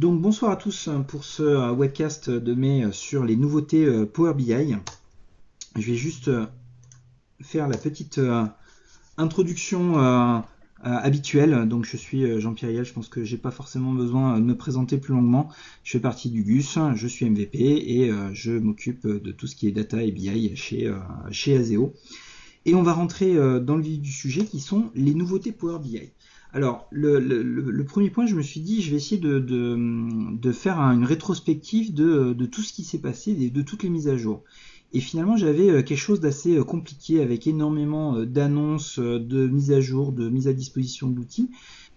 Donc bonsoir à tous pour ce webcast de mai sur les nouveautés Power BI. Je vais juste faire la petite introduction habituelle. Donc je suis Jean-Pierre Riel, je pense que j'ai pas forcément besoin de me présenter plus longuement. Je fais partie du GUS, je suis MVP et je m'occupe de tout ce qui est data et BI chez Azeo. Et on va rentrer dans le vif du sujet qui sont les nouveautés Power BI. Alors, le premier point, je me suis dit, je vais essayer de faire une rétrospective de tout ce qui s'est passé, de toutes les mises à jour. Et finalement, j'avais quelque chose d'assez compliqué avec énormément d'annonces, de mises à jour, de mises à disposition d'outils.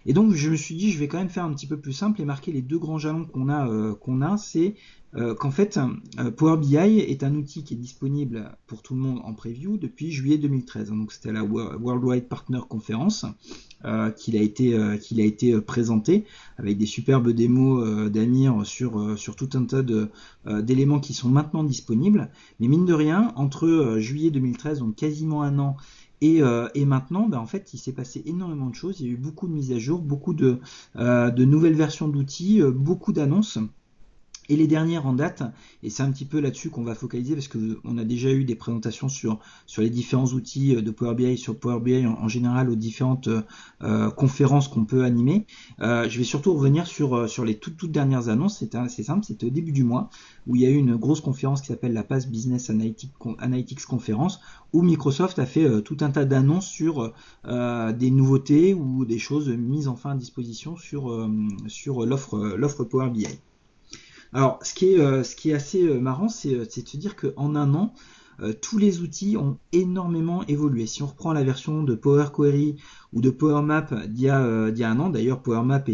Et donc, je me suis dit, je vais quand même faire un petit peu plus simple et marquer les deux grands jalons qu'on a, c'est qu'en fait, Power BI est un outil qui est disponible pour tout le monde en preview depuis juillet 2013. Donc, c'était à la Worldwide Partner Conference qu'il a été présenté avec des superbes démos d'Amir sur tout un tas d'éléments qui sont maintenant disponibles. Mais mine de rien, entre juillet 2013, donc quasiment un an, et maintenant, en fait, il s'est passé énormément de choses. Il y a eu beaucoup de mises à jour, beaucoup de nouvelles versions d'outils, beaucoup d'annonces. Et les dernières en date, et c'est un petit peu là-dessus qu'on va focaliser parce qu'on a déjà eu des présentations sur les différents outils de Power BI, sur Power BI en général, aux différentes conférences qu'on peut animer. Je vais surtout revenir sur les toutes dernières annonces. C'est simple, c'était au début du mois où il y a eu une grosse conférence qui s'appelle la PAS Business Analytics Conference où Microsoft a fait tout un tas d'annonces sur des nouveautés ou des choses mises enfin à disposition sur l'offre Power BI. Alors, ce qui est assez marrant, c'est de se dire qu'en un an, tous les outils ont énormément évolué. Si on reprend la version de Power Query ou de Power Map d'il y a un an, d'ailleurs Power Map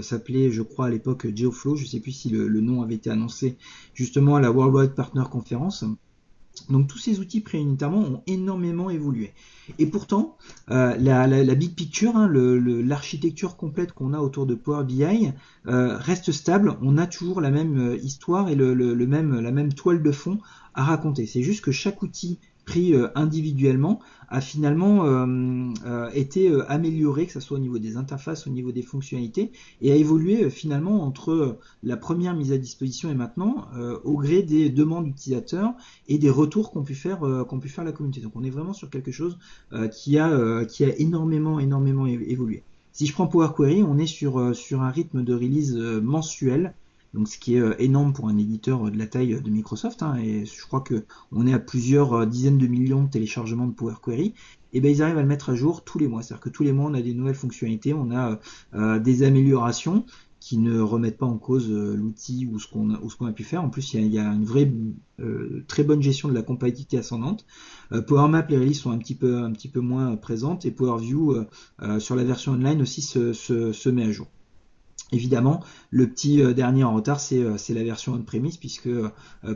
s'appelait, je crois à l'époque Geoflow, je ne sais plus si le nom avait été annoncé justement à la Worldwide Partner Conference. Donc tous ces outils préunitairement ont énormément évolué. Et pourtant, la big picture, l'architecture complète qu'on a autour de Power BI reste stable. On a toujours la même histoire et la même toile de fond à raconter. C'est juste que chaque outil pris individuellement a finalement été amélioré, que ce soit au niveau des interfaces, au niveau des fonctionnalités, et a évolué finalement entre la première mise à disposition et maintenant, au gré des demandes utilisateurs et des retours qu'ont pu faire la communauté. Donc on est vraiment sur quelque chose qui a énormément évolué. Si je prends Power Query, on est sur un rythme de release mensuel, donc ce qui est énorme pour un éditeur de la taille de Microsoft, et je crois que on est à plusieurs dizaines de millions de téléchargements de Power Query. Et ben ils arrivent à le mettre à jour tous les mois, c'est-à-dire que tous les mois on a des nouvelles fonctionnalités, on a des améliorations qui ne remettent pas en cause l'outil ou ce qu'on a pu faire. En plus, il y a une vraie très bonne gestion de la compatibilité ascendante. Power Map, les releases sont un petit peu moins présentes, et Power View sur la version online aussi se met à jour. Évidemment, le petit dernier en retard, c'est la version on-premise, puisque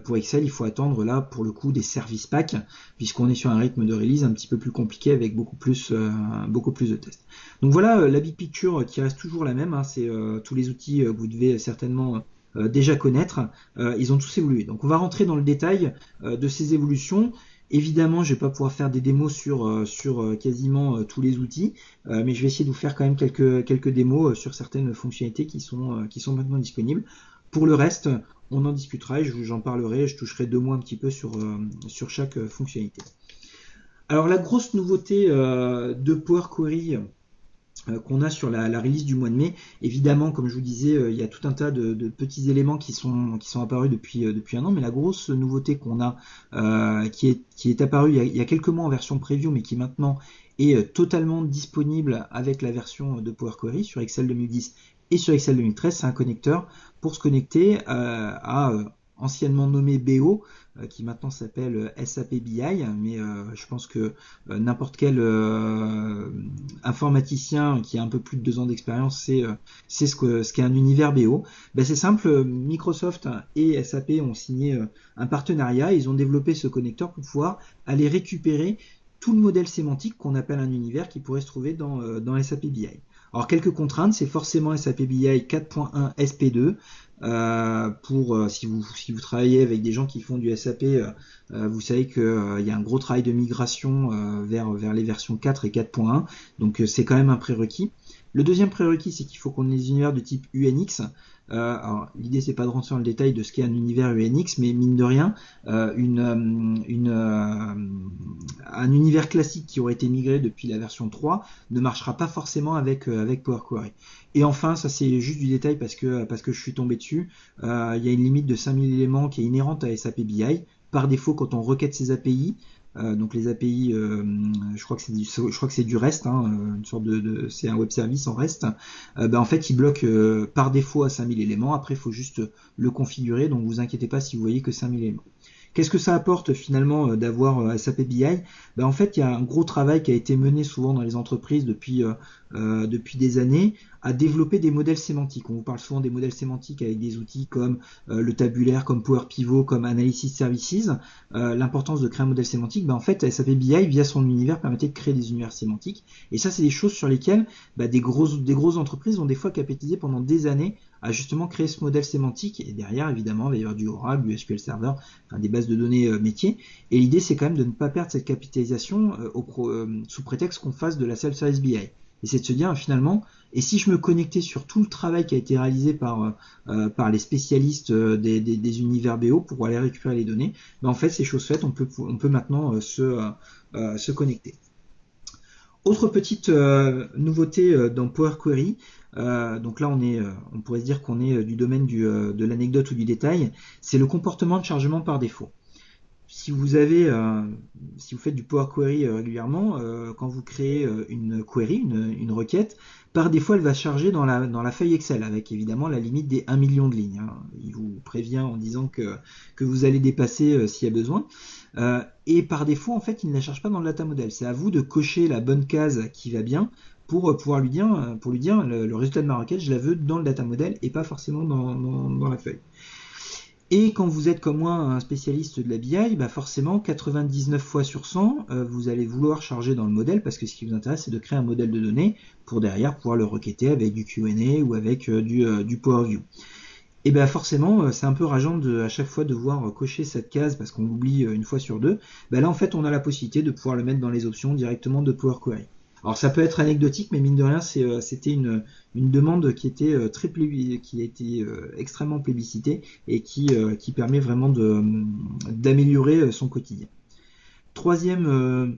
pour Excel, il faut attendre là, pour le coup, des service packs, puisqu'on est sur un rythme de release un petit peu plus compliqué avec beaucoup plus de tests. Donc voilà, la big picture qui reste toujours la même, c'est tous les outils que vous devez certainement déjà connaître, ils ont tous évolué. Donc on va rentrer dans le détail de ces évolutions. Évidemment, je vais pas pouvoir faire des démos sur quasiment tous les outils, mais je vais essayer de vous faire quand même quelques démos sur certaines fonctionnalités qui sont maintenant disponibles. Pour le reste, on en discutera et j'en parlerai, je toucherai deux mots un petit peu sur chaque fonctionnalité. Alors la grosse nouveauté de Power Query qu'on a sur la release du mois de mai. Évidemment, comme je vous disais, il y a tout un tas de petits éléments qui sont apparus depuis un an, mais la grosse nouveauté qu'on a, qui est apparue il y a quelques mois en version preview, mais qui maintenant est totalement disponible avec la version de Power Query sur Excel 2010 et sur Excel 2013, c'est un connecteur pour se connecter à anciennement nommé BO, qui maintenant s'appelle SAP BI, mais je pense que n'importe quel informaticien qui a un peu plus de 2 ans d'expérience sait ce qu'est un univers BO. C'est simple, Microsoft et SAP ont signé un partenariat, ils ont développé ce connecteur pour pouvoir aller récupérer tout le modèle sémantique qu'on appelle un univers qui pourrait se trouver dans SAP BI. Alors quelques contraintes, c'est forcément SAP BI 4.1 SP2, si vous travaillez avec des gens qui font du SAP, vous savez qu'il y a un gros travail de migration vers les versions 4 et 4.1, donc c'est quand même un prérequis. Le deuxième prérequis, c'est qu'il faut qu'on ait des univers de type UNX. Alors, l'idée, c'est pas de rentrer dans le détail de ce qu'est un univers UNX, mais mine de rien, un univers classique qui aurait été migré depuis la version 3 ne marchera pas forcément avec Power Query. Et enfin, ça c'est juste du détail parce que je suis tombé dessus, il y a une limite de 5000 éléments qui est inhérente à SAP BI. Par défaut, quand on requête ces API, donc les API, je crois que c'est du REST, hein, une sorte c'est un web service en REST. En fait, il bloque par défaut à 5000 éléments. Après, il faut juste le configurer. Donc, vous inquiétez pas si vous voyez que 5000 éléments. Qu'est-ce que ça apporte finalement d'avoir SAP BI? En fait, il y a un gros travail qui a été mené souvent dans les entreprises depuis des années à développer des modèles sémantiques. On vous parle souvent des modèles sémantiques avec des outils comme le tabulaire, comme Power Pivot, comme Analysis Services. L'importance de créer un modèle sémantique, en fait, SAP BI, via son univers, permettait de créer des univers sémantiques. Et ça, c'est des choses sur lesquelles des grosses entreprises vont des fois capitaliser pendant des années à justement créer ce modèle sémantique. Et derrière, évidemment, il va y avoir du Oracle, du SQL Server, enfin, des bases de données métiers. Et l'idée, c'est quand même de ne pas perdre cette capitalisation sous prétexte qu'on fasse de la self-service BI. Et c'est de se dire finalement, et si je me connectais sur tout le travail qui a été réalisé par les spécialistes des univers BO pour aller récupérer les données, en fait c'est chose faite, on peut maintenant se connecter. Autre petite nouveauté dans Power Query, donc là on pourrait se dire qu'on est du domaine de l'anecdote ou du détail, c'est le comportement de chargement par défaut. Si vous faites du Power Query régulièrement, quand vous créez une query, une requête, par défaut elle va charger dans la feuille Excel avec évidemment la limite des 1 million de lignes. Hein. Il vous prévient en disant que vous allez dépasser s'il y a besoin. Et par défaut, en fait, il ne la charge pas dans le data model. C'est à vous de cocher la bonne case qui va bien pour pouvoir lui dire, le résultat de ma requête, je la veux dans le data model et pas forcément dans la feuille. Et quand vous êtes comme moi un spécialiste de la BI, forcément 99 fois sur 100, vous allez vouloir charger dans le modèle parce que ce qui vous intéresse c'est de créer un modèle de données pour derrière pouvoir le requêter avec du Q&A ou avec du Power View. Et forcément c'est un peu rageant à chaque fois devoir cocher cette case parce qu'on l'oublie une fois sur deux. Là en fait on a la possibilité de pouvoir le mettre dans les options directement de Power Query. Alors ça peut être anecdotique, mais mine de rien, c'était une demande qui était qui a été extrêmement plébiscitée et qui permet vraiment d'améliorer son quotidien. Troisième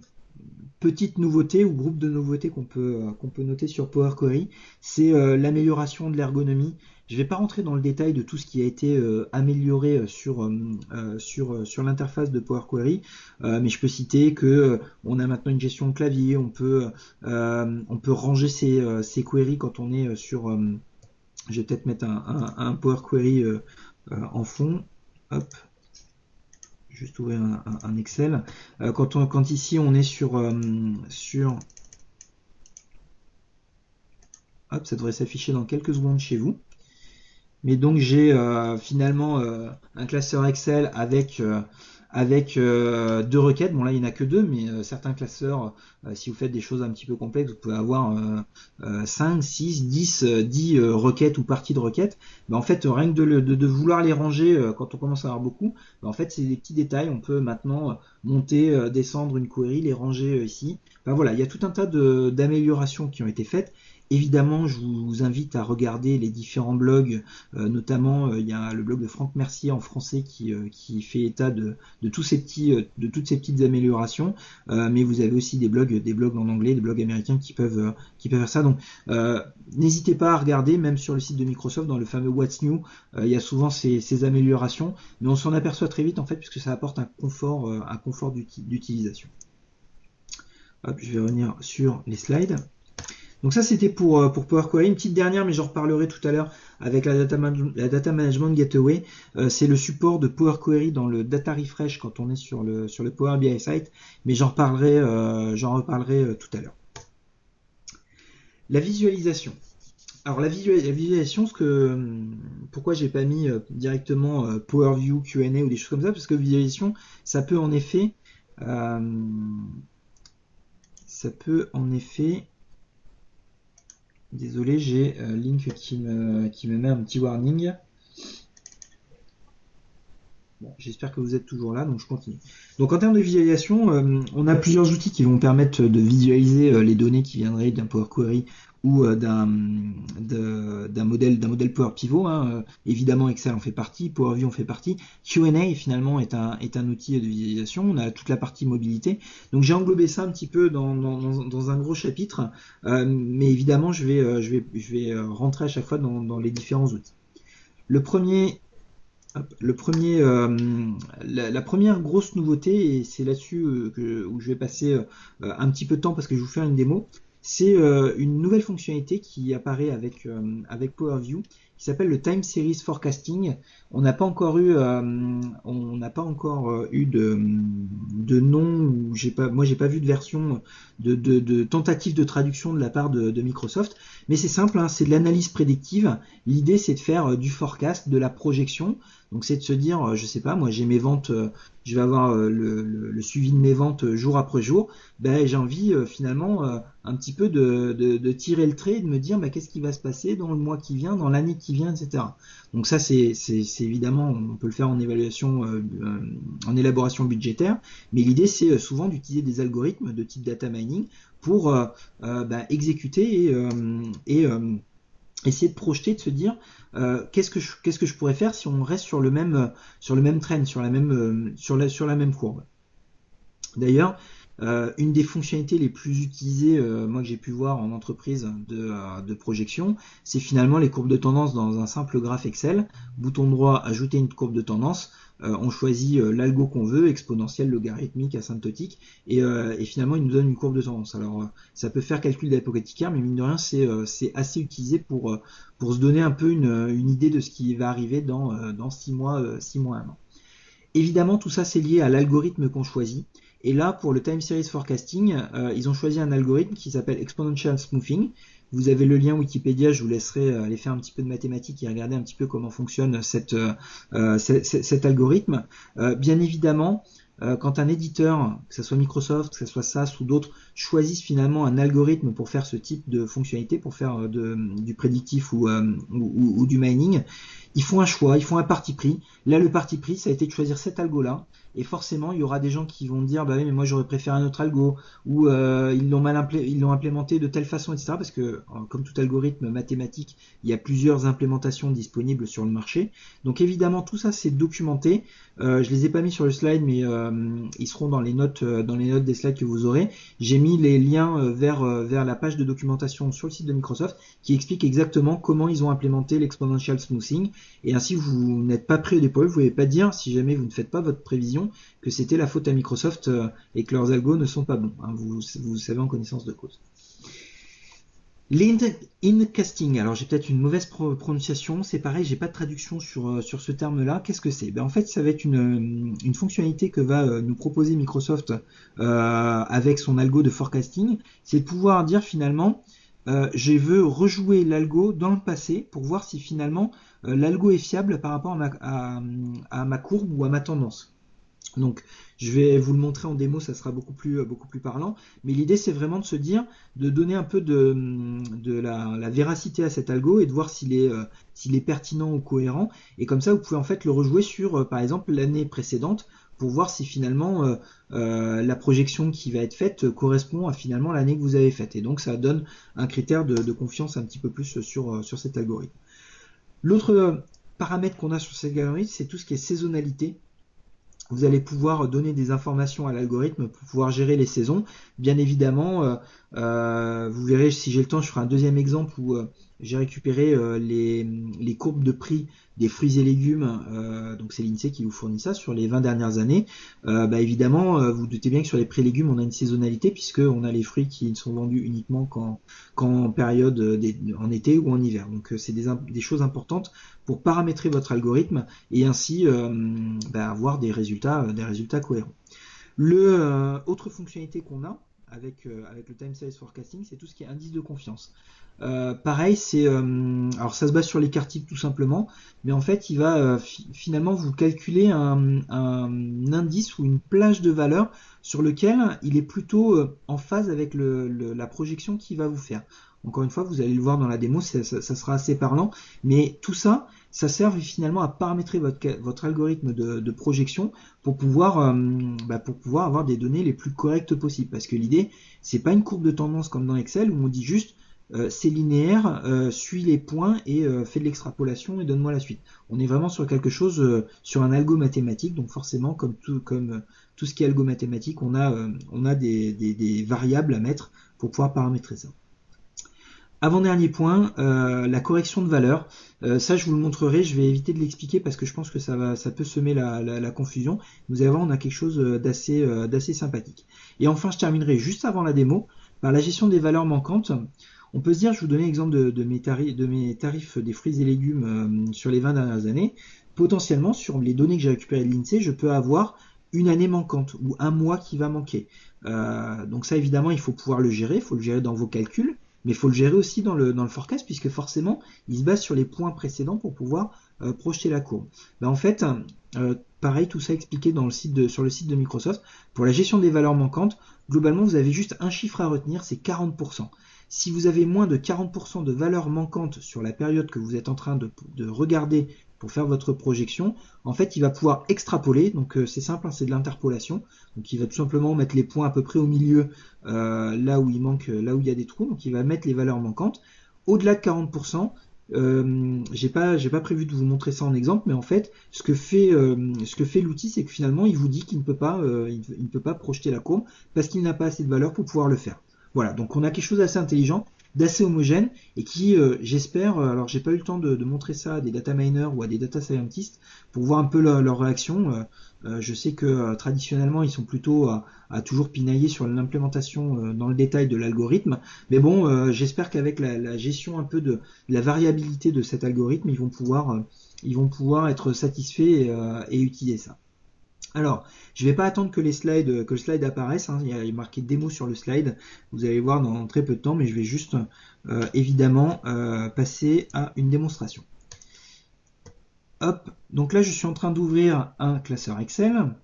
petite nouveauté ou groupe de nouveautés qu'on peut noter sur Power Query, c'est l'amélioration de l'ergonomie. Je ne vais pas rentrer dans le détail de tout ce qui a été amélioré sur l'interface de Power Query, mais je peux citer que on a maintenant une gestion de clavier, on peut ranger ses queries quand on est sur. Je vais peut-être mettre un Power Query en fond. Hop. Juste ouvrir un Excel. Quand ici on est sur hop, ça devrait s'afficher dans quelques secondes chez vous. Mais donc j'ai finalement un classeur Excel avec deux requêtes. Bon là il n'y en a que deux, mais certains classeurs, si vous faites des choses un petit peu complexes, vous pouvez avoir 5, 6, 10 requêtes ou parties de requêtes. En fait, rien que de vouloir les ranger quand on commence à avoir beaucoup, en fait c'est des petits détails. On peut maintenant monter, descendre une query, les ranger ici. Voilà, il y a tout un tas d'améliorations qui ont été faites. Évidemment, je vous invite à regarder les différents blogs, notamment il y a le blog de Franck Mercier en français qui fait état de toutes ces petites améliorations, mais vous avez aussi des blogs en anglais, des blogs américains qui peuvent faire ça. Donc n'hésitez pas à regarder, même sur le site de Microsoft, dans le fameux What's New, il y a souvent ces améliorations, mais on s'en aperçoit très vite en fait, puisque ça apporte un confort d'utilisation. Hop, je vais revenir sur les slides. Donc ça c'était pour Power Query. Une petite dernière, mais j'en reparlerai tout à l'heure avec la Data Management Gateway. C'est le support de Power Query dans le Data Refresh quand on est sur le Power BI site, mais j'en reparlerai tout à l'heure. La visualisation. Alors la visualisation, pourquoi j'ai pas mis directement Power View, Q&A ou des choses comme ça, parce que visualisation, ça peut en effet désolé, j'ai Link qui me met un petit warning. Bon, j'espère que vous êtes toujours là, donc je continue. Donc en termes de visualisation, on a plusieurs outils qui vont permettre de visualiser les données qui viendraient d'un Power Query ou d'un modèle Power Pivot. Hein. Évidemment, Excel en fait partie, Power BI en fait partie. Q&A finalement est un outil de visualisation. On a toute la partie mobilité. Donc j'ai englobé ça un petit peu dans un gros chapitre, mais évidemment je vais rentrer à chaque fois dans les différents outils. Le premier, la première grosse nouveauté, et c'est là-dessus où je vais passer un petit peu de temps parce que je vais vous faire une démo, c'est une nouvelle fonctionnalité qui apparaît avec Power View qui s'appelle le Time Series Forecasting. On n'a pas encore eu, de nom, ou moi j'ai pas vu de version de tentative de traduction de la part de Microsoft, mais c'est simple, hein, c'est de l'analyse prédictive. L'idée c'est de faire du forecast, de la projection. Donc c'est de se dire, je sais pas, moi j'ai mes ventes, je vais avoir le suivi de mes ventes jour après jour. Ben, j'ai envie finalement un petit peu de tirer le trait et de me dire qu'est-ce qui va se passer dans le mois qui vient, dans l'année qui vient, etc. Donc ça c'est évidemment, on peut le faire en évaluation, en élaboration budgétaire, mais l'idée c'est souvent d'utiliser des algorithmes de type data mining pour exécuter et essayer de projeter, de se dire qu'est-ce que je pourrais faire si on reste sur le même trend, sur la même courbe. D'ailleurs, une des fonctionnalités les plus utilisées, moi que j'ai pu voir en entreprise de projection, c'est finalement les courbes de tendance dans un simple graphe Excel. Bouton droit, ajouter une courbe de tendance. On choisit l'algo qu'on veut, exponentielle, logarithmique, asymptotique, et finalement il nous donne une courbe de tendance. Alors ça peut faire calcul d'apothicaire, mais mine de rien c'est assez utilisé pour se donner un peu une idée de ce qui va arriver dans 6 mois, 1 an. Évidemment, tout ça c'est lié à l'algorithme qu'on choisit. Et là, pour le Time Series Forecasting, ils ont choisi un algorithme qui s'appelle Exponential Smoothing. Vous avez le lien Wikipédia, je vous laisserai aller faire un petit peu de mathématiques et regarder un petit peu comment fonctionne cet algorithme. Bien évidemment, quand un éditeur, que ce soit Microsoft, que ce soit SAS ou d'autres, choisissent finalement un algorithme pour faire ce type de fonctionnalité, pour faire du prédictif ou du mining, ils font un choix, ils font un parti pris. Là, le parti pris, ça a été de choisir cet algo-là. Et forcément, il y aura des gens qui vont dire, bah oui, mais moi j'aurais préféré un autre algo, ou ils l'ont implémenté de telle façon, etc. Parce que, comme tout algorithme mathématique, il y a plusieurs implémentations disponibles sur le marché. Donc évidemment, tout ça c'est documenté. Je les ai pas mis sur le slide, mais ils seront dans les notes des slides que vous aurez. J'ai mis les liens vers la page de documentation sur le site de Microsoft qui explique exactement comment ils ont implémenté l'exponential smoothing. Et ainsi, vous n'êtes pas pris au dépourvu, vous ne pouvez pas dire, si jamais vous ne faites pas votre prévision, que c'était la faute à Microsoft et que leurs algos ne sont pas bons. Hein, vous savez en connaissance de cause. L'incasting, alors j'ai peut-être une mauvaise prononciation, c'est pareil, j'ai pas de traduction sur ce terme-là. Qu'est-ce que c'est? En fait, ça va être une fonctionnalité que va nous proposer Microsoft avec son algo de forecasting, c'est de pouvoir dire finalement, je veux rejouer l'algo dans le passé pour voir si finalement l'algo est fiable par rapport à ma courbe ou à ma tendance. Donc, je vais vous le montrer en démo, ça sera beaucoup plus parlant. Mais l'idée, c'est vraiment de se dire, de donner un peu de la véracité à cet algo et de voir s'il est pertinent ou cohérent. Et comme ça, vous pouvez en fait le rejouer sur, par exemple, l'année précédente pour voir si finalement la projection qui va être faite correspond à finalement l'année que vous avez faite. Et donc, ça donne un critère de confiance un petit peu plus sur cet algorithme. L'autre paramètre qu'on a sur cet algorithme, c'est tout ce qui est saisonnalité. Vous allez pouvoir donner des informations à l'algorithme pour pouvoir gérer les saisons. Bien évidemment, vous verrez, si j'ai le temps, je ferai un deuxième exemple où j'ai récupéré les courbes de prix des fruits et légumes, donc c'est l'INSEE qui vous fournit ça, sur les 20 dernières années. Évidemment, vous doutez bien que sur les prix et légumes, on a une saisonnalité, puisqu'on a les fruits qui ne sont vendus uniquement qu'en période en été ou en hiver. Donc c'est des choses importantes pour paramétrer votre algorithme et ainsi avoir des résultats cohérents. Autre fonctionnalité qu'on a avec le Time Series Forecasting, c'est tout ce qui est indice de confiance. Pareil, alors ça se base sur l'écart type tout simplement, mais en fait il va finalement vous calculer un indice ou une plage de valeur sur lequel il est plutôt en phase avec la projection qu'il va vous faire. Encore une fois, vous allez le voir dans la démo, ça sera assez parlant, mais tout ça, ça sert finalement à paramétrer votre algorithme de projection pour pouvoir avoir des données les plus correctes possibles. Parce que l'idée, c'est pas une courbe de tendance comme dans Excel où on dit juste c'est linéaire, suis les points et fais de l'extrapolation et donne-moi la suite. On est vraiment sur quelque chose, sur un algo mathématique, donc forcément, comme tout ce qui est algo mathématique, on a des variables à mettre pour pouvoir paramétrer ça. Avant-dernier point, la correction de valeur. Ça, je vous le montrerai, je vais éviter de l'expliquer parce que je pense que ça peut semer la confusion. Vous allez voir, on a quelque chose d'assez sympathique. Et enfin, je terminerai juste avant la démo par la gestion des valeurs manquantes. On peut se dire, je vous donnais l'exemple de mes tarifs des fruits et légumes sur les 20 dernières années. Potentiellement, sur les données que j'ai récupérées de l'INSEE, je peux avoir une année manquante ou un mois qui va manquer. Donc ça, évidemment, il faut pouvoir le gérer. Il faut le gérer dans vos calculs. Mais il faut le gérer aussi dans le forecast, puisque forcément, il se base sur les points précédents pour pouvoir projeter la courbe. En fait, pareil, tout ça expliqué sur le site de Microsoft. Pour la gestion des valeurs manquantes, globalement, vous avez juste un chiffre à retenir, c'est 40%. Si vous avez moins de 40% de valeurs manquantes sur la période que vous êtes en train de regarder pour faire votre projection, en fait, il va pouvoir extrapoler. Donc, c'est simple, hein, c'est de l'interpolation. Donc, il va tout simplement mettre les points à peu près au milieu, là où il manque, là où il y a des trous. Donc, il va mettre les valeurs manquantes. Au-delà de 40%, j'ai pas prévu de vous montrer ça en exemple, mais en fait, ce que fait l'outil, c'est que finalement, il vous dit qu'il ne peut pas projeter la courbe parce qu'il n'a pas assez de valeur pour pouvoir le faire. Voilà, donc on a quelque chose d'assez intelligent, d'assez homogène et qui, j'espère, alors j'ai pas eu le temps de montrer ça à des data miners ou à des data scientists pour voir un peu leur réaction. Je sais que traditionnellement ils sont plutôt à toujours pinailler sur l'implémentation dans le détail de l'algorithme, mais bon, j'espère qu'avec la gestion un peu de la variabilité de cet algorithme, ils vont pouvoir être satisfaits et utiliser ça. Alors, je ne vais pas attendre que le slide apparaisse, hein. Il y a marqué démo sur le slide, vous allez voir dans très peu de temps, mais je vais juste évidemment passer à une démonstration. Hop, donc là je suis en train d'ouvrir un classeur Excel,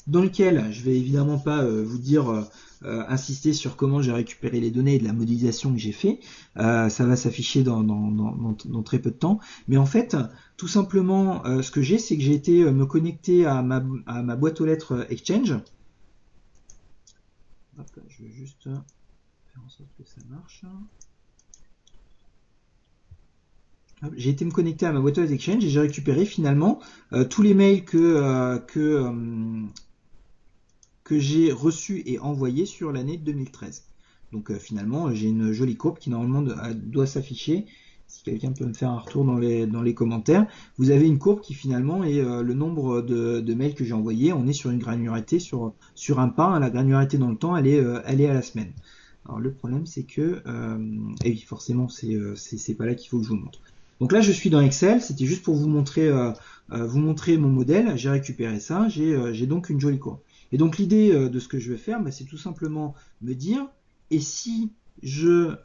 dans lequel je vais évidemment pas vous dire insister sur comment j'ai récupéré les données et de la modélisation que j'ai fait. Ça va s'afficher dans très peu de temps. Mais en fait, tout simplement, ce que j'ai, c'est que j'ai été me connecter à ma boîte aux lettres Exchange. Hop, je vais juste faire en sorte que ça marche. J'ai été me connecter à ma boîte aux lettres Exchange et j'ai récupéré finalement tous les mails que j'ai reçu et envoyé sur l'année 2013. Donc finalement, j'ai une jolie courbe qui normalement doit s'afficher. Si quelqu'un peut me faire un retour dans les commentaires, vous avez une courbe qui finalement est le nombre de mails que j'ai envoyés. On est sur une granularité sur un pas, hein. La granularité dans le temps, elle est à la semaine. Alors le problème, c'est que, et oui, forcément, c'est pas là qu'il faut que je vous montre. Donc là, je suis dans Excel. C'était juste pour vous montrer mon modèle. J'ai récupéré ça. J'ai donc une jolie courbe. Et donc l'idée de ce que je vais faire, c'est tout simplement me dire, et si j'essayais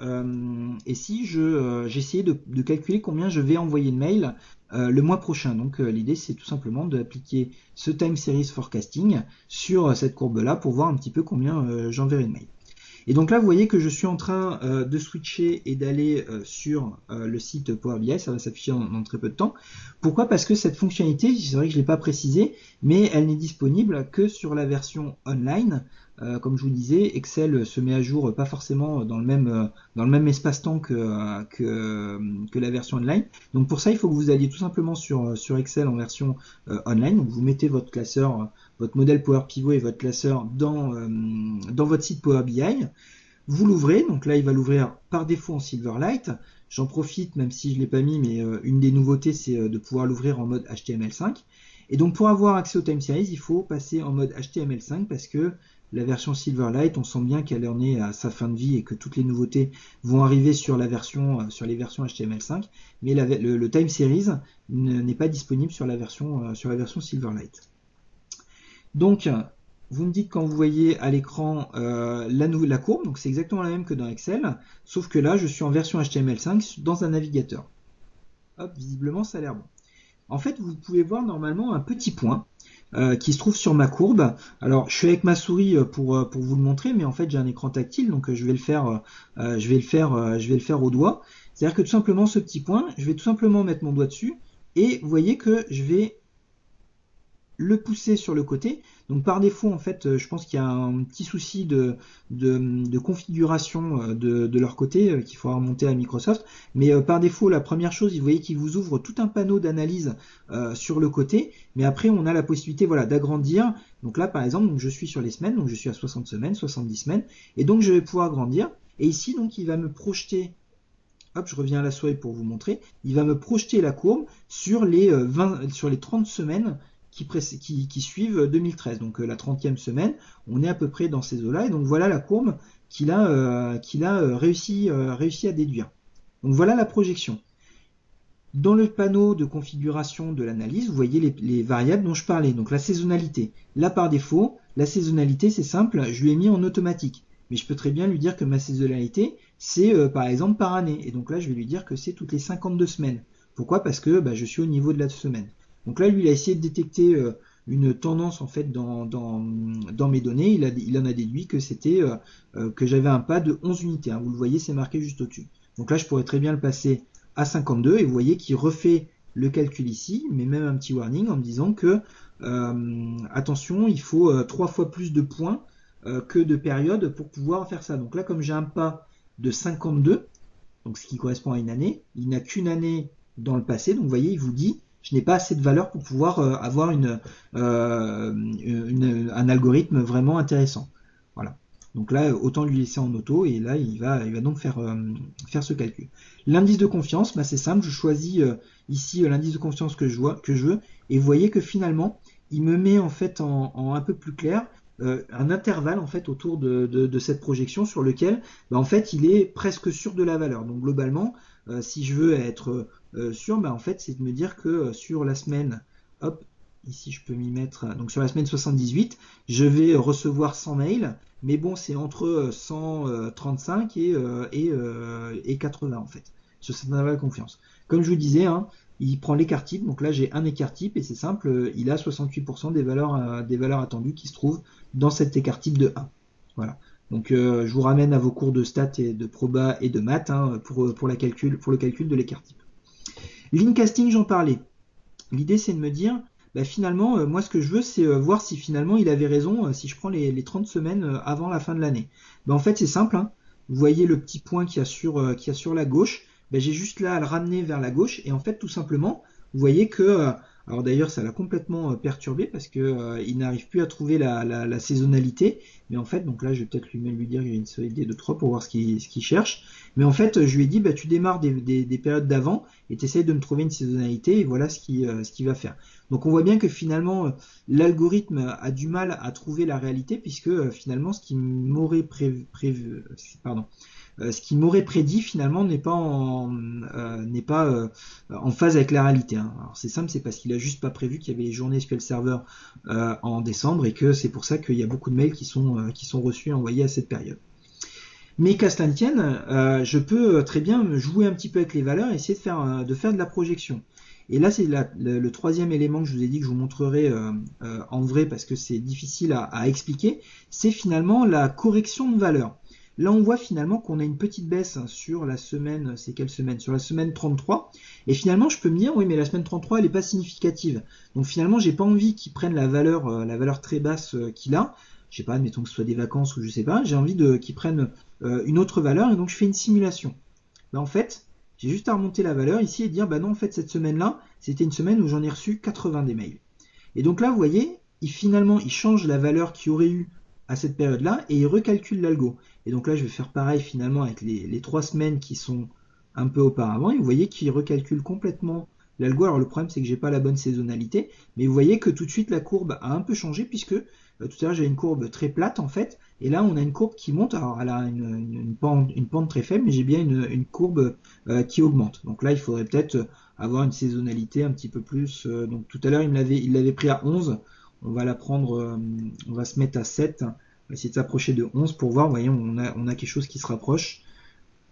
de calculer combien je vais envoyer de mails le mois prochain. Donc l'idée, c'est tout simplement d'appliquer ce time series forecasting sur cette courbe-là pour voir un petit peu combien j'enverrai de mails. Et donc là, vous voyez que je suis en train de switcher et d'aller sur le site Power BI. Ça va s'afficher dans très peu de temps. Pourquoi? Parce que cette fonctionnalité, c'est vrai que je ne l'ai pas précisé, mais elle n'est disponible que sur la version online. Comme je vous disais, Excel se met à jour pas forcément dans le même espace-temps que la version online. Donc pour ça, il faut que vous alliez tout simplement sur Excel en version online. Donc vous mettez votre classeur, votre modèle Power Pivot et votre classeur dans votre site Power BI. Vous l'ouvrez, donc là il va l'ouvrir par défaut en Silverlight. J'en profite, même si je ne l'ai pas mis, mais une des nouveautés c'est de pouvoir l'ouvrir en mode HTML5. Et donc pour avoir accès au time series, il faut passer en mode HTML5 parce que la version Silverlight, on sent bien qu'elle en est à sa fin de vie et que toutes les nouveautés vont arriver sur les versions HTML5, mais le time series n'est pas disponible sur la version Silverlight. Donc, vous me dites quand vous voyez à l'écran la courbe, donc c'est exactement la même que dans Excel, sauf que là, je suis en version HTML5 dans un navigateur. Hop, visiblement, ça a l'air bon. En fait, vous pouvez voir normalement un petit point. qui se trouve sur ma courbe. Alors je suis avec ma souris pour vous le montrer, mais en fait j'ai un écran tactile, donc je vais le faire, je vais le faire au doigt. C'est-à-dire que tout simplement ce petit point, je vais tout simplement mettre mon doigt dessus, et vous voyez que je vais le pousser sur le côté. Donc par défaut, en fait, je pense qu'il y a un petit souci de configuration de leur côté qu'il faudra remonter à Microsoft. Mais par défaut, la première chose, vous voyez qu'il vous ouvre tout un panneau d'analyse sur le côté. Mais après, on a la possibilité, voilà, d'agrandir. Donc là, par exemple, donc je suis sur les semaines, donc je suis à 60 semaines, 70 semaines, et donc je vais pouvoir agrandir. Et ici, donc, il va me projeter. Hop, je reviens à la souris pour vous montrer. Il va me projeter la courbe sur les 30 semaines qui suivent 2013. Donc la 30e semaine, on est à peu près dans ces eaux-là. Et donc voilà la courbe qu'il a réussi à déduire. Donc voilà la projection. Dans le panneau de configuration de l'analyse, vous voyez les variables dont je parlais. Donc la saisonnalité. Là par défaut, la saisonnalité c'est simple, je lui ai mis en automatique. Mais je peux très bien lui dire que ma saisonnalité, c'est par exemple par année. Et donc là, je vais lui dire que c'est toutes les 52 semaines. Pourquoi? Parce que je suis au niveau de la semaine. Donc là, lui, il a essayé de détecter une tendance en fait dans mes données. Il en a déduit que c'était que j'avais un pas de 11 unités. Hein. Vous le voyez, c'est marqué juste au-dessus. Donc là, je pourrais très bien le passer à 52 et vous voyez qu'il refait le calcul ici, mais même un petit warning en me disant que attention, il faut 3 fois plus de points que de périodes pour pouvoir faire ça. Donc là, comme j'ai un pas de 52, donc ce qui correspond à une année, il n'a qu'une année dans le passé, donc vous voyez, il vous dit je n'ai pas assez de valeur pour pouvoir avoir un algorithme vraiment intéressant. Voilà. Donc là, autant lui laisser en auto, et là, il va donc faire ce calcul. L'indice de confiance, c'est simple, je choisis ici l'indice de confiance que je veux, et vous voyez que finalement, il me met en fait en un peu plus clair un intervalle en fait autour de cette projection sur lequel en fait il est presque sûr de la valeur. Donc globalement, si je veux être sûr, en fait c'est de me dire que sur la semaine, hop, ici je peux m'y mettre, donc sur la semaine 78, je vais recevoir 100 mails, mais bon c'est entre 135 et 80 en fait, sur cet intervalle de confiance. Comme je vous disais, hein, il prend l'écart type, donc là j'ai un écart type et c'est simple, il a 68% des valeurs attendues qui se trouvent dans cet écart type de 1. Voilà. Donc je vous ramène à vos cours de stats et de proba et de maths hein, pour le calcul de l'écart type. Linkcasting, j'en parlais. L'idée c'est de me dire, finalement, moi ce que je veux c'est voir si finalement il avait raison si je prends les 30 semaines avant la fin de l'année. En fait c'est simple, hein. Vous voyez le petit point qu'il y a sur la gauche, j'ai juste là à le ramener vers la gauche et en fait tout simplement vous voyez que alors d'ailleurs ça l'a complètement perturbé parce que il n'arrive plus à trouver la saisonnalité, mais en fait donc là je vais peut-être lui dire qu'il y a une solidité de 3 pour voir ce qu'il cherche, mais en fait je lui ai dit tu démarres des périodes d'avant et tu essayes de me trouver une saisonnalité et voilà ce qu'il va faire. Donc on voit bien que finalement l'algorithme a du mal à trouver la réalité puisque finalement ce qui m'aurait ce qui m'aurait prédit finalement n'est pas en phase avec la réalité. Hein. Alors c'est simple, c'est parce qu'il a juste pas prévu qu'il y avait les journées SQL Server en décembre et que c'est pour ça qu'il y a beaucoup de mails qui sont reçus et envoyés à cette période. Mais qu'à cela ne tienne, je peux très bien me jouer un petit peu avec les valeurs et essayer de faire de la projection. Et là, c'est le troisième élément que je vous ai dit que je vous montrerai en vrai parce que c'est difficile à expliquer, c'est finalement la correction de valeur. Là, on voit finalement qu'on a une petite baisse sur la semaine, c'est quelle semaine? Sur la semaine 33. Et finalement, je peux me dire, oui, mais la semaine 33, elle n'est pas significative. Donc finalement, j'ai pas envie qu'il prenne la valeur très basse qu'il a. Je sais pas, admettons que ce soit des vacances ou je sais pas. J'ai envie qu'il prenne une autre valeur et donc je fais une simulation. En fait, j'ai juste à remonter la valeur ici et dire, non, en fait, cette semaine-là, c'était une semaine où j'en ai reçu 80 des mails. Et donc là, vous voyez, finalement, il change la valeur qu'il aurait eu à cette période-là et il recalcule l'algo. Et donc là, je vais faire pareil finalement avec les 3 semaines qui sont un peu auparavant. Et vous voyez qu'il recalcule complètement l'algo. Alors le problème, c'est que j'ai pas la bonne saisonnalité. Mais vous voyez que tout de suite, la courbe a un peu changé puisque tout à l'heure, j'avais une courbe très plate en fait. Et là, on a une courbe qui monte. Alors elle a une pente très faible, mais j'ai bien une courbe qui augmente. Donc là, il faudrait peut-être avoir une saisonnalité un petit peu plus. Donc tout à l'heure, il l'avait pris à 11. On va la prendre, on va se mettre à 7. On va essayer de s'approcher de 11 pour voir, vous voyez, on a quelque chose qui se rapproche.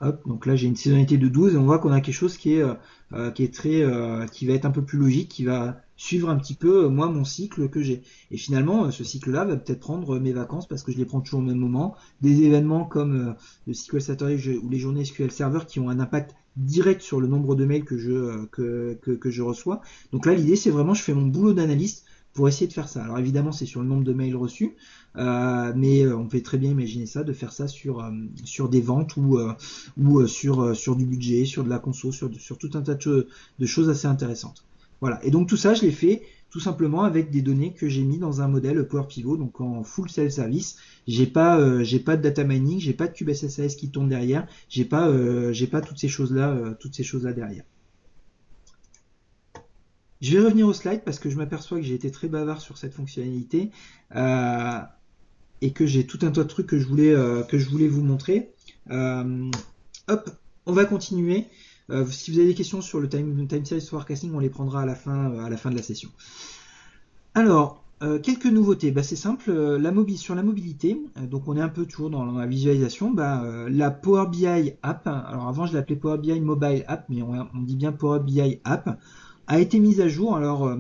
Hop, donc là j'ai une saisonnalité de 12 et on voit qu'on a quelque chose qui va être un peu plus logique, qui va suivre un petit peu moi mon cycle que j'ai. Et finalement ce cycle-là va peut-être prendre mes vacances parce que je les prends toujours au même moment. Des événements comme le SQL Saturday ou les journées SQL Server qui ont un impact direct sur le nombre de mails que je reçois. Donc là l'idée c'est vraiment je fais mon boulot d'analyste pour essayer de faire ça. Alors évidemment c'est sur le nombre de mails reçus, mais on peut très bien imaginer ça, de faire ça sur des ventes ou sur du budget, sur de la conso, sur tout un tas de choses assez intéressantes. Voilà. Et donc tout ça, je l'ai fait tout simplement avec des données que j'ai mis dans un modèle Power Pivot, donc en full self-service. J'ai pas de data mining, j'ai pas de cube SSAS qui tourne derrière, j'ai pas toutes ces choses là derrière. Je vais revenir au slide parce que je m'aperçois que j'ai été très bavard sur cette fonctionnalité et que j'ai tout un tas de trucs que je voulais vous montrer. Hop, on va continuer. Si vous avez des questions sur le time series forecasting, on les prendra à la fin de la session. Alors, quelques nouveautés. C'est simple, sur la mobilité, donc on est un peu toujours dans la visualisation. La Power BI App, alors avant je l'appelais Power BI Mobile App, mais on dit bien Power BI App, a été mise à jour. Alors,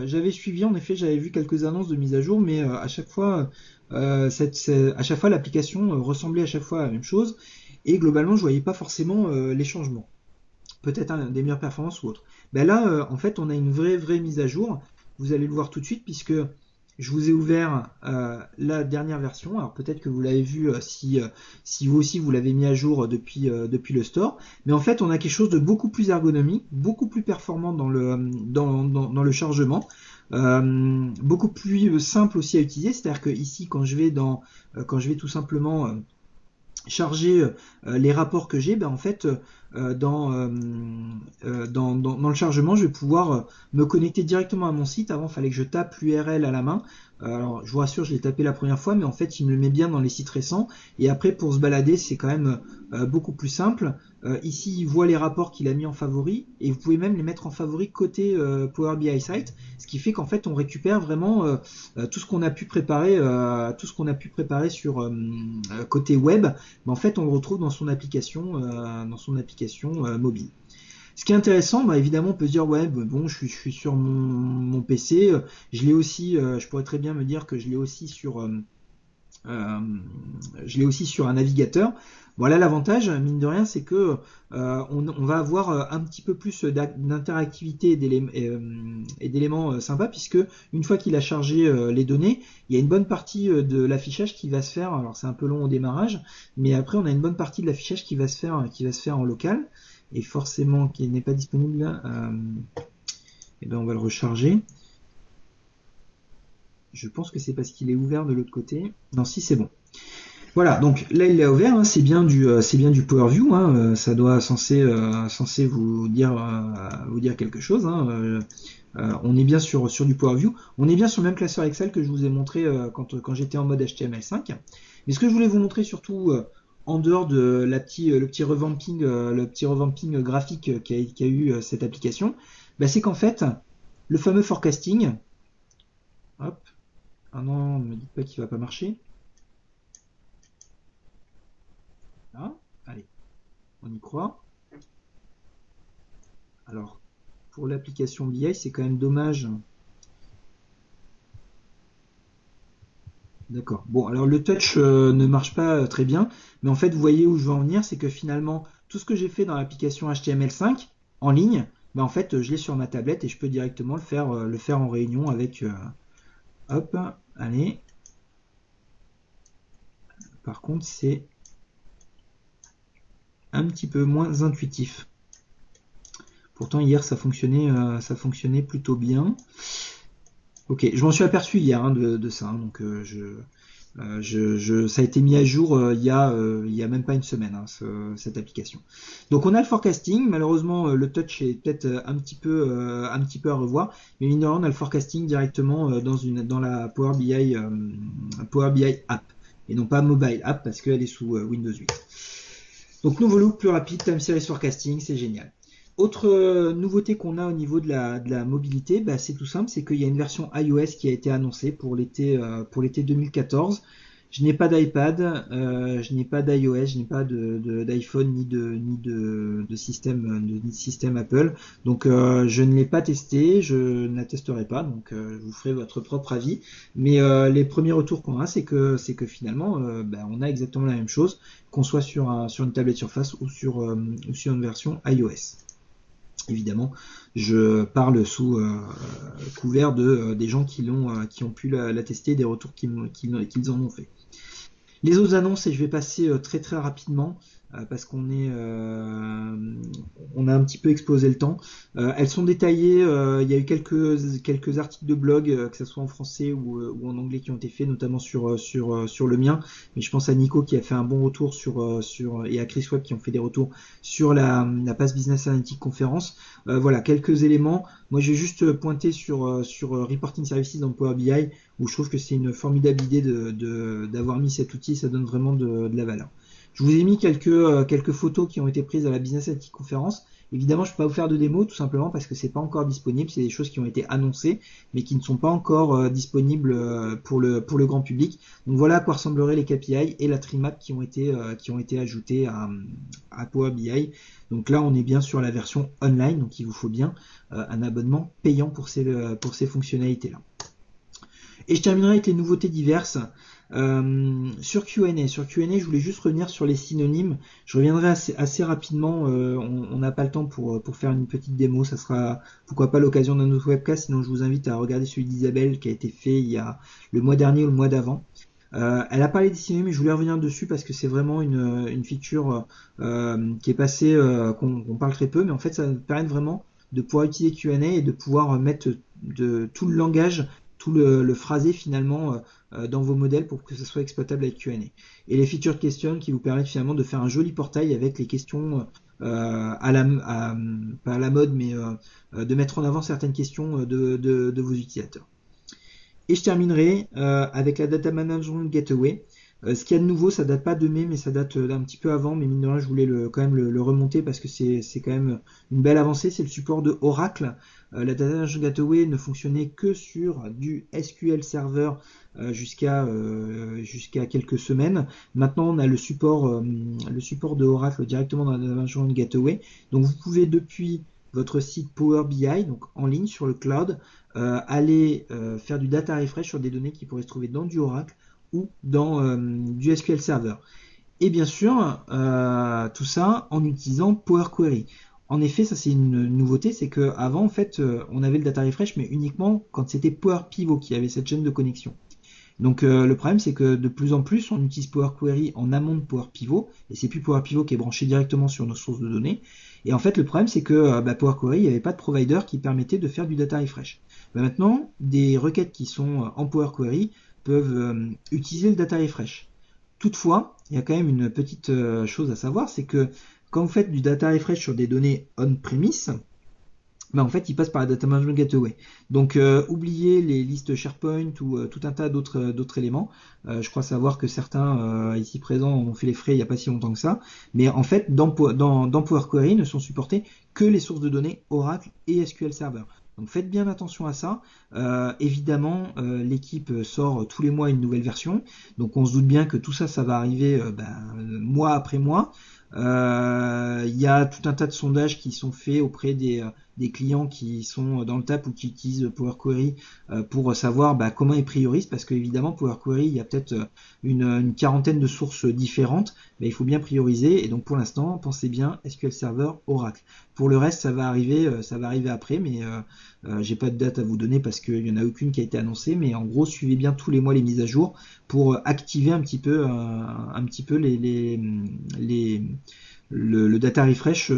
j'avais suivi, en effet, j'avais vu quelques annonces de mise à jour, mais à chaque fois, l'application ressemblait à chaque fois à la même chose, et globalement, je voyais pas forcément les changements. Peut-être des meilleures performances ou autre. Là, en fait, on a une vraie mise à jour. Vous allez le voir tout de suite, puisque je vous ai ouvert la dernière version. Alors peut-être que vous l'avez vu si vous aussi vous l'avez mis à jour depuis le store. Mais en fait, on a quelque chose de beaucoup plus ergonomique, beaucoup plus performant dans le chargement, beaucoup plus simple aussi à utiliser. C'est-à-dire que ici, quand je vais tout simplement charger les rapports que j'ai, en fait, dans le chargement, je vais pouvoir me connecter directement à mon site. Avant, il fallait que je tape l'URL à la main. Alors, je vous rassure, je l'ai tapé la première fois, mais en fait, il me le met bien dans les sites récents. Et après, pour se balader, c'est quand même beaucoup plus simple. Ici, il voit les rapports qu'il a mis en favori, et vous pouvez même les mettre en favori côté Power BI Site, ce qui fait qu'en fait, on récupère vraiment tout ce qu'on a pu préparer, sur côté web. Mais en fait, on le retrouve dans son application mobile. Ce qui est intéressant, évidemment, on peut se dire ouais, bon, je suis sur mon PC, je l'ai aussi, je pourrais très bien me dire que je l'ai aussi sur un navigateur. Voilà, l'avantage, mine de rien, c'est que on va avoir un petit peu plus d'interactivité et d'éléments sympas, puisque une fois qu'il a chargé les données, il y a une bonne partie de l'affichage qui va se faire. Alors c'est un peu long au démarrage, mais après on a une bonne partie de l'affichage qui va se faire en local, et forcément qui n'est pas disponible là. Et on va le recharger. Je pense que c'est parce qu'il est ouvert de l'autre côté. Non, si, c'est bon. Voilà, donc là il l'a ouvert, hein, c'est bien du PowerView, hein, ça doit censé vous dire quelque chose. Hein, on est bien sur du PowerView, on est bien sur le même classeur Excel que je vous ai montré quand j'étais en mode HTML5. Mais ce que je voulais vous montrer surtout en dehors de le petit revamping graphique qu'a eu cette application, c'est qu'en fait le fameux forecasting, hop, ah non, ne me dites pas qu'il va pas marcher. Là, allez, on y croit. Alors, pour l'application BI, c'est quand même dommage. D'accord. Bon, alors le touch ne marche pas très bien, mais en fait, vous voyez où je veux en venir, c'est que finalement, tout ce que j'ai fait dans l'application HTML5 en ligne, en fait, je l'ai sur ma tablette et je peux directement le faire en réunion avec. Hop, allez. Par contre, c'est un petit peu moins intuitif. Pourtant hier ça fonctionnait plutôt bien. Ok, je m'en suis aperçu hier de ça, hein, donc ça a été mis à jour il y a même pas une semaine, hein, cette application. Donc on a le forecasting, malheureusement le touch est peut-être un petit peu à revoir, mais mine de rien, on a le forecasting directement dans la Power BI App, et non pas Mobile App parce qu'elle est sous Windows 8. Donc nouveau look plus rapide, time series forecasting, c'est génial. Autre nouveauté qu'on a au niveau de la mobilité, c'est tout simple, c'est qu'il y a une version iOS qui a été annoncée pour l'été 2014. Je n'ai pas d'iPad, je n'ai pas d'iOS, je n'ai pas d'iPhone ni de système Apple. Donc je ne l'ai pas testé, je ne la testerai pas, donc vous ferez votre propre avis. Mais les premiers retours qu'on a, c'est que finalement, on a exactement la même chose, qu'on soit sur une tablette Surface ou sur une version iOS. Évidemment, je parle sous couvert des gens qui ont pu la tester, des retours qu'ils en ont fait. Les autres annonces, et je vais passer très très rapidement parce on a un petit peu explosé le temps. Elles sont détaillées. Il y a eu quelques articles de blog, que ce soit en français ou en anglais, qui ont été faits, notamment sur le mien. Mais je pense à Nico qui a fait un bon retour et à Chris Webb qui ont fait des retours sur la Pass Business Analytics conférence. Voilà, quelques éléments. Moi, je vais juste pointer sur Reporting Services dans Power BI, où je trouve que c'est une formidable idée d'avoir mis cet outil, ça donne vraiment de la valeur. Je vous ai mis quelques photos qui ont été prises à la Business Analytics Conference. Évidemment, je ne peux pas vous faire de démo, tout simplement parce que c'est pas encore disponible, c'est des choses qui ont été annoncées, mais qui ne sont pas encore disponibles pour le grand public. Donc voilà à quoi ressembleraient les KPI et la Trimap qui ont été ajoutés à Power BI. Donc là, on est bien sur la version online, donc il vous faut bien un abonnement payant pour ces fonctionnalités-là. Et je terminerai avec les nouveautés diverses. Sur Q&A, je voulais juste revenir sur les synonymes. Je reviendrai assez rapidement. On n'a pas le temps pour faire une petite démo. Ça sera pourquoi pas l'occasion d'un autre webcast. Sinon, je vous invite à regarder celui d'Isabelle qui a été fait il y a le mois dernier ou le mois d'avant. Elle a parlé des synonymes, mais je voulais revenir dessus parce que c'est vraiment une feature qui est passée, qu'on parle très peu, mais en fait, ça nous permet vraiment de pouvoir utiliser Q&A et de pouvoir mettre tout le langage, tout le phrasé finalement dans vos modèles pour que ça soit exploitable avec Q&A. Et les features question qui vous permettent finalement de faire un joli portail avec les questions pas à la mode, mais de mettre en avant certaines questions de vos utilisateurs. Et je terminerai avec la Data Management Gateway. Ce qu'il y a de nouveau, ça date pas de mai, mais ça date d'un petit peu avant, mais mine de rien, je voulais quand même le remonter parce que c'est quand même une belle avancée. C'est le support de Oracle. La Data Management Gateway ne fonctionnait que sur du SQL Server jusqu'à quelques semaines. Maintenant, on a le support de Oracle directement dans la Data Management Gateway. Donc, vous pouvez depuis votre site Power BI, donc en ligne sur le cloud, aller faire du data refresh sur des données qui pourraient se trouver dans du Oracle ou dans du SQL Server. Et bien sûr, tout ça en utilisant Power Query. En effet, ça c'est une nouveauté, c'est qu'avant en fait, on avait le data refresh, mais uniquement quand c'était Power Pivot qui avait cette chaîne de connexion. Donc le problème c'est que de plus en plus on utilise Power Query en amont de Power Pivot, et c'est plus Power Pivot qui est branché directement sur nos sources de données. Et en fait le problème c'est que Power Query, il n'y avait pas de provider qui permettait de faire du data refresh. Maintenant, des requêtes qui sont en Power Query peuvent utiliser le data refresh. Toutefois, il y a quand même une petite chose à savoir, c'est que quand vous faites du data refresh sur des données on-premise, en fait, il passe par la Data Management Gateway. Donc, oubliez les listes SharePoint ou tout un tas d'autres éléments. Je crois savoir que certains ici présents ont fait les frais il n'y a pas si longtemps que ça. Mais en fait, dans Power Query ne sont supportées que les sources de données Oracle et SQL Server. Donc faites bien attention à ça. Évidemment, l'équipe sort tous les mois une nouvelle version. Donc on se doute bien que tout ça, ça va arriver mois après mois. Il y a tout un tas de sondages qui sont faits auprès des clients qui sont dans le TAP ou qui utilisent Power Query pour savoir comment ils priorisent, parce qu'évidemment Power Query, il y a peut-être une quarantaine de sources différentes, mais il faut bien prioriser. Et donc pour l'instant, pensez bien SQL Server, Oracle. Pour le reste, ça va arriver après, mais j'ai pas de date à vous donner parce qu'il y en a aucune qui a été annoncée. Mais en gros, suivez bien tous les mois les mises à jour pour activer un petit peu le data refresh,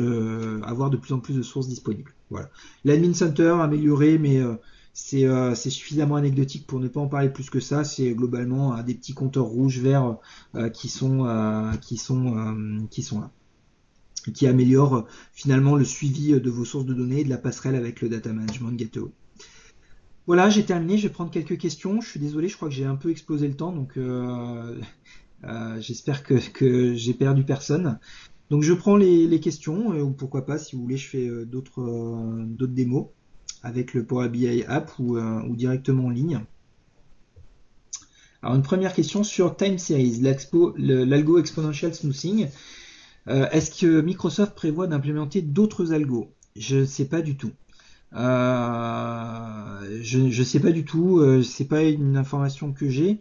avoir de plus en plus de sources disponibles. Voilà. L'admin center amélioré, mais c'est suffisamment anecdotique pour ne pas en parler plus que ça. C'est globalement des petits compteurs rouges verts qui sont là, qui améliorent finalement le suivi de vos sources de données et de la passerelle avec le data management Gateway. Voilà, j'ai terminé. Je vais prendre quelques questions. Je suis désolé, je crois que j'ai un peu explosé le temps, donc j'espère que j'ai perdu personne. Donc je prends les questions, ou pourquoi pas, si vous voulez, je fais d'autres démos avec le Power BI App ou directement en ligne. Alors une première question sur Time Series, l'algo Exponential Smoothing. Est-ce que Microsoft prévoit d'implémenter d'autres algos? Je ne sais pas du tout. Je sais pas du tout. C'est pas une information que j'ai.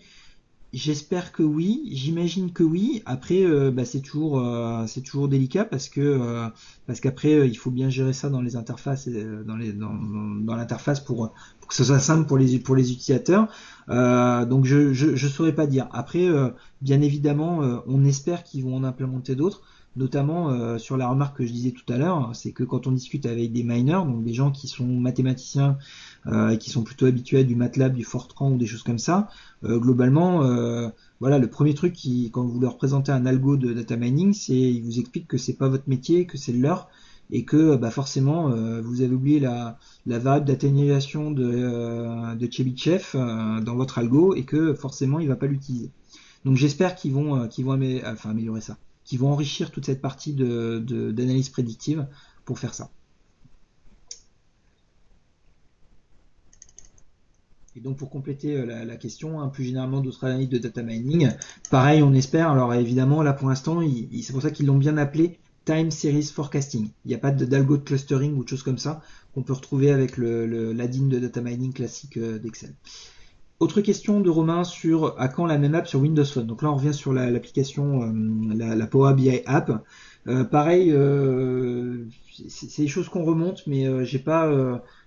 J'espère que oui, j'imagine que oui. Après, c'est toujours délicat parce qu'après il faut bien gérer ça dans les interfaces, dans l'interface pour que ce soit simple pour les utilisateurs. Donc je saurais pas dire. Après, bien évidemment, on espère qu'ils vont en implémenter d'autres. Notamment sur la remarque que je disais tout à l'heure, c'est que quand on discute avec des miners, donc des gens qui sont mathématiciens et qui sont plutôt habitués à du MATLAB, du Fortran ou des choses comme ça, globalement, voilà, le premier truc quand vous leur présentez un algo de data mining, c'est ils vous expliquent que c'est pas votre métier, que c'est le leur, et que forcément vous avez oublié la variable d'atténuation de Chebyshev dans votre algo et que forcément il va pas l'utiliser. Donc j'espère qu'ils vont améliorer ça, qu'ils vont enrichir toute cette partie d'analyse prédictive pour faire ça. Et donc pour compléter la question, plus généralement d'autres analyses de data mining, pareil on espère, alors évidemment là pour l'instant c'est pour ça qu'ils l'ont bien appelé Time Series Forecasting. Il n'y a pas d'algo de clustering ou de choses comme ça qu'on peut retrouver avec l'ADIN de data mining classique d'Excel. Autre question de Romain sur à quand la même app sur Windows Phone. Donc là on revient sur l'application, la Power BI app. Pareil, c'est des choses qu'on remonte, mais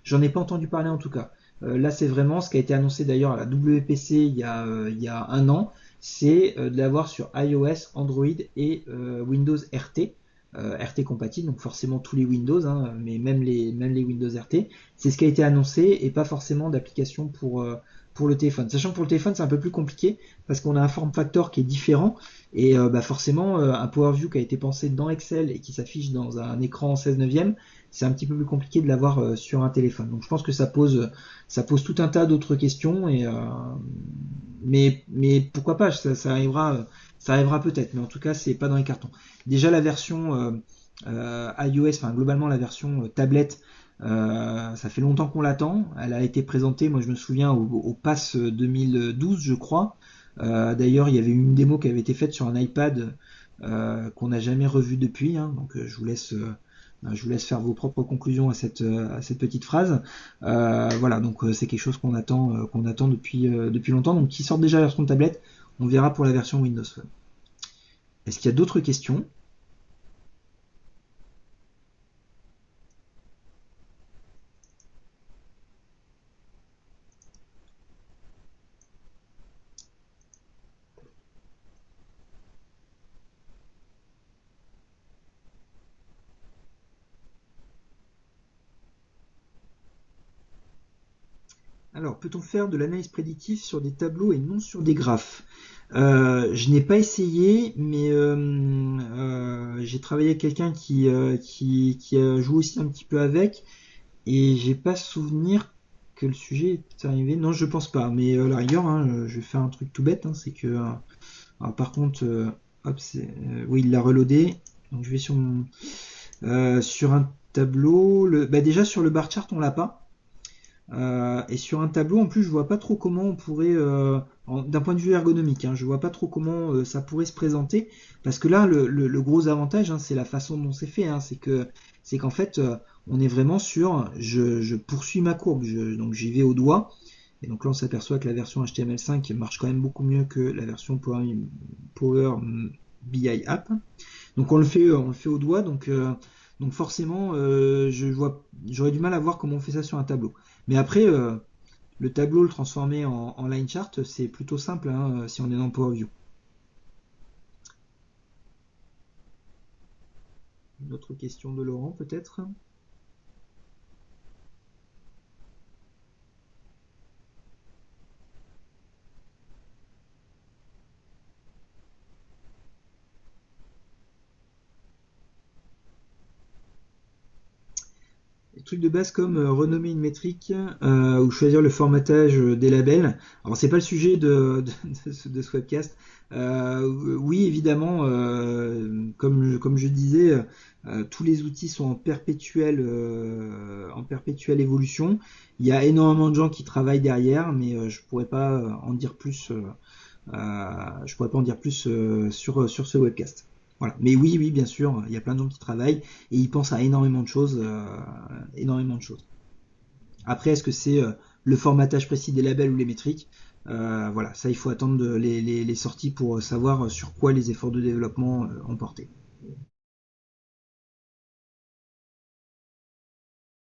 j'en ai pas entendu parler en tout cas. Là, c'est vraiment ce qui a été annoncé d'ailleurs à la WPC il y a un an, c'est de l'avoir sur iOS, Android et Windows RT. RT compatible, donc forcément tous les Windows, hein, mais même les Windows RT. C'est ce qui a été annoncé et pas forcément d'application pour le téléphone. Sachant que pour le téléphone, c'est un peu plus compliqué parce qu'on a un form factor qui est différent et forcément, un PowerView qui a été pensé dans Excel et qui s'affiche dans un écran en 16 neuvième, c'est un petit peu plus compliqué de l'avoir sur un téléphone. Donc je pense que ça pose tout un tas d'autres questions mais pourquoi pas, ça arrivera peut-être, mais en tout cas c'est pas dans les cartons. Déjà la version iOS, enfin globalement la version tablette, ça fait longtemps qu'on l'attend. Elle a été présentée, moi je me souviens au PASS 2012 je crois. D'ailleurs il y avait une démo qui avait été faite sur un iPad qu'on n'a jamais revu depuis, hein, donc je vous laisse faire vos propres conclusions à cette petite phrase. Voilà, donc c'est quelque chose qu'on attend depuis longtemps. Donc qui sort déjà la version de tablette, on verra pour la version Windows Phone. Est-ce qu'il y a d'autres questions? Alors, peut-on faire de l'analyse prédictive sur des tableaux et non sur des graphes? Je n'ai pas essayé, mais j'ai travaillé avec quelqu'un qui a joué aussi un petit peu avec, et j'ai pas souvenir que le sujet est arrivé. Non, je pense pas, mais à la rigueur, hein, je vais faire un truc tout bête, hein, c'est que... alors par contre, hop, oui, il l'a reloadé, donc je vais sur un tableau, déjà sur le bar chart on l'a pas. Et sur un tableau, en plus, je vois pas trop comment on pourrait, d'un point de vue ergonomique, hein, je vois pas trop comment ça pourrait se présenter, parce que là, le gros avantage, hein, c'est la façon dont c'est fait, hein, c'est qu'en fait, on est vraiment sur, je poursuis ma courbe, donc j'y vais au doigt, et donc là, on s'aperçoit que la version HTML5 marche quand même beaucoup mieux que la version Power BI App. Donc on le fait au doigt, donc forcément, j'aurais du mal à voir comment on fait ça sur un tableau. Mais après, le tableau, le transformer en line chart, c'est plutôt simple, hein, si on est dans Power View. Une autre question de Laurent, peut-être? Des trucs de base comme renommer une métrique ou choisir le formatage des labels. Alors c'est pas le sujet de ce webcast. Oui évidemment, comme je disais, tous les outils sont en perpétuelle évolution. Il y a énormément de gens qui travaillent derrière, mais je pourrais pas en dire plus Je pourrais pas en dire plus sur ce webcast. Voilà. Mais oui, bien sûr, il y a plein de gens qui travaillent et ils pensent à énormément de choses, Après, est-ce que c'est le formatage précis des labels ou les métriques? Voilà, ça il faut attendre les sorties pour savoir sur quoi les efforts de développement ont porté.